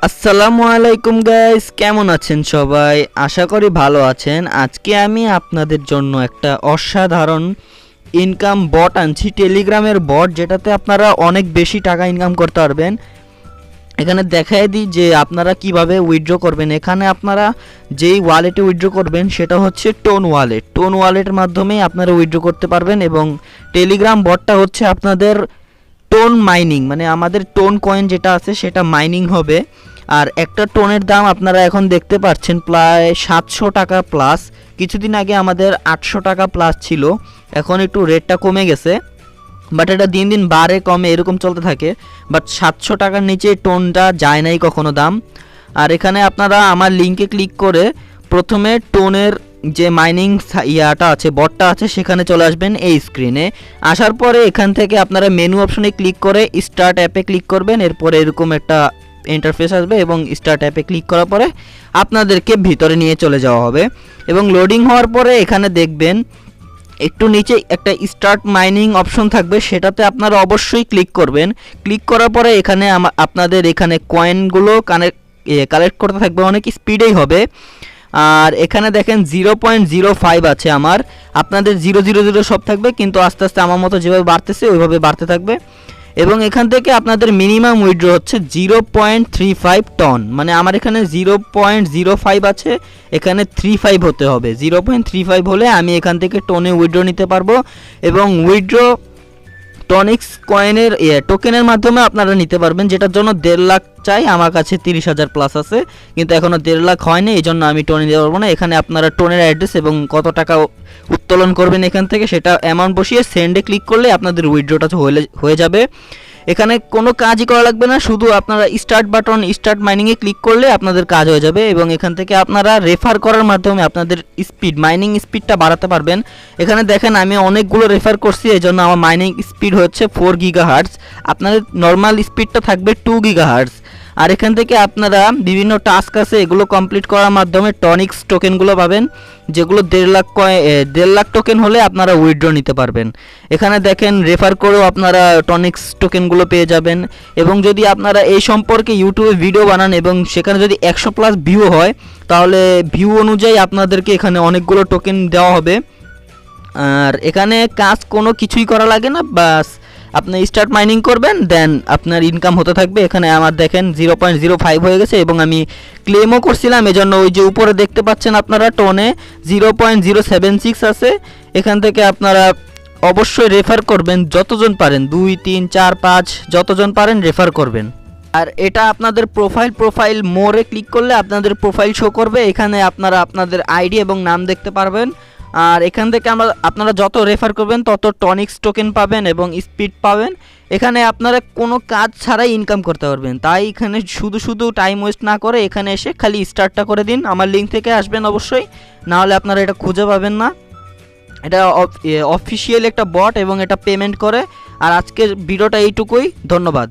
আসসালামু আলাইকুম গাইস, কেমন আছেন সবাই? আশা করি ভালো আছেন। আজকে আমি আপনাদের জন্য একটা অসাধারণ ইনকাম বট আনছি, টেলিগ্রামের বট, যেটাতে আপনারা অনেক বেশি টাকা ইনকাম করতে পারবেন। এখানে দেখাই দিই যে আপনারা কিভাবে উইথড্র করবেন। এখানে আপনারা যেই ওয়ালেটে উইথড্র করবেন সেটা হচ্ছে টোন ওয়ালেট। টোন ওয়ালেটের মাধ্যমে আপনারা উইথড্র করতে পারবেন এবং টেলিগ্রাম বটটা হচ্ছে আপনাদের টোন মাইনিং, মানে আমাদের টোন কয়েন যেটা আছে সেটা মাইনিং হবে। আর একটা টোনের দাম আপনারা এখন দেখতে পাচ্ছেন প্রায় 700 টাকা প্লাস। কিছুদিন আগে আমাদের 800 টাকা প্লাস ছিল, এখন একটু রেটটা কমে গেছে, বাট এটা দিন দিন বাড়ে কমে এরকম চলতে থাকে। বাট 700 টাকার নিচে টোনটা যায় নাই কখনো দাম। আর এখানে আপনারা আমার লিঙ্কে ক্লিক করে প্রথমে টোনের যে মাইনিং ইয়াটা আছে, বটটা আছে, সেখানে চলে আসবেন। এই স্ক্রিনে আসার পরে এখান থেকে আপনারা মেনু অপশনে ক্লিক করে স্টার্ট অ্যাপে ক্লিক করবেন। এরপরে এরকম একটা ইন্টারফেস আসবে এবং স্টার্ট অ্যাপে ক্লিক করার পরে আপনাদেরকে ভিতরে নিয়ে চলে যাওয়া হবে। এবং লোডিং হওয়ার পরে এখানে দেখবেন একটু নিচে একটা স্টার্ট মাইনিং অপশন থাকবে, সেটাতে আপনারা অবশ্যই ক্লিক করবেন। ক্লিক করার পরে এখানে আপনাদের এখানে কয়েনগুলো কালেক্ট করতে থাকবে, অনেক স্পিডেই হবে। আর এখানে দেখেন 0.05 আছে আমার, আপনাদের 000 সব থাকবে, কিন্তু আস্তে আস্তে আমার মতো যেভাবে বাড়তেছে ওইভাবে বাড়তে থাকবে। এবং এখান থেকে আপনাদের মিনিমাম উইথড্র হচ্ছে 0.35 টন, মানে আমার এখানে 0.05 আছে, এখানে 35 হতে হবে। 0.35 হলে আমি এখান থেকে টোনে উইথড্র নিতে পারবো। এবং উইথড্র টনিক্স কয়েনের টোকেনের মাধ্যমে আপনারা নিতে পারবেন, যেটার জন্য 1.5 লাখ চাই। আমার কাছে 30,000 প্লাস আছে, কিন্তু এখনও 1.5 লাখ হয়নি, এই জন্য আমি টোনে দিতে পারবো না। এখানে আপনারা টোনের অ্যাড্রেস এবং কত টাকা উত্তোলন করবেন এখান থেকে সেটা অ্যামাউন্ট বসিয়ে সেন্ডে ক্লিক করলে আপনাদের উইথড্রটা হয়ে যাবে। এখানে কোনো কাজই করা লাগবে না, শুধু আপনারা স্টার্ট বাটন স্টার্ট মাইনিংয়ে ক্লিক করলে আপনাদের কাজ হয়ে যাবে। এবং এখান থেকে আপনারা রেফার করার মাধ্যমে আপনাদের মাইনিং স্পিডটা বাড়াতে পারবেন। এখানে দেখেন আমি অনেকগুলো রেফার করছি, এই জন্য আমার মাইনিং স্পিড হচ্ছে 4 গিগাহার্টজ। আপনাদের নর্মাল স্পিডটা থাকবে 2 গিগাহার্টজ। আর এখান থেকে আপনারা বিভিন্ন টাস্ক আছে, এগুলো কমপ্লিট করার মাধ্যমে টনিক্স টোকেনগুলো পাবেন, যেগুলো 1.5 লাখ টোকেন হলে আপনারা উইথড্র নিতে পারবেন। এখানে দেখেন রেফার করেও আপনারা টনিক্স টোকেনগুলো পেয়ে যাবেন। এবং যদি আপনারা এই সম্পর্কে ইউটিউবে ভিডিও বানান এবং সেখানে যদি 100 প্লাস ভিউ হয়, তাহলে ভিউ অনুযায়ী আপনাদেরকে এখানে অনেকগুলো টোকেন দেওয়া হবে। আর এখানে কাজ কোনো কিছুই করা লাগে না, বাস আপনি স্টার্ট মাইনিং করবেন, দেন আপনার ইনকাম হতে থাকবে। এখানে আমার দেখেন 0.05 হয়ে গেছে এবং আমি ক্লেমও করছিলাম, এজন্য ওই যে উপরে দেখতে পাচ্ছেন আপনারা টোনে 0.076 আছে। এখান থেকে আপনারা অবশ্যই রেফার করবেন যতজন পারেন, 2 3 4 5 যতজন পারেন রেফার করবেন। আর এটা আপনাদের প্রোফাইল মোরে ক্লিক করলে আপনাদের প্রোফাইল শো করবে, এখানে আপনারা আপনাদের আইডি এবং নাম দেখতে পারবেন। আর এখান থেকে আপনারা যত রেফার করবেন তত টনিক্স টোকেন পাবেন এবং স্পিড পাবেন। এখানে আপনারা কোনো কাজ ছাড়াই ইনকাম করতে পারবেন, তাই এখানে শুধু টাইম ওয়েস্ট না করে এখানে এসে খালি স্টার্টটা করে দিন। আমার লিঙ্ক থেকে আসবেন অবশ্যই, না হলে আপনারা এটা খুঁজে পাবেন না। এটা অফিসিয়াল একটা বট এবং এটা পেমেন্ট করে। আর আজকের ভিডিওটা এইটুকুই, ধন্যবাদ।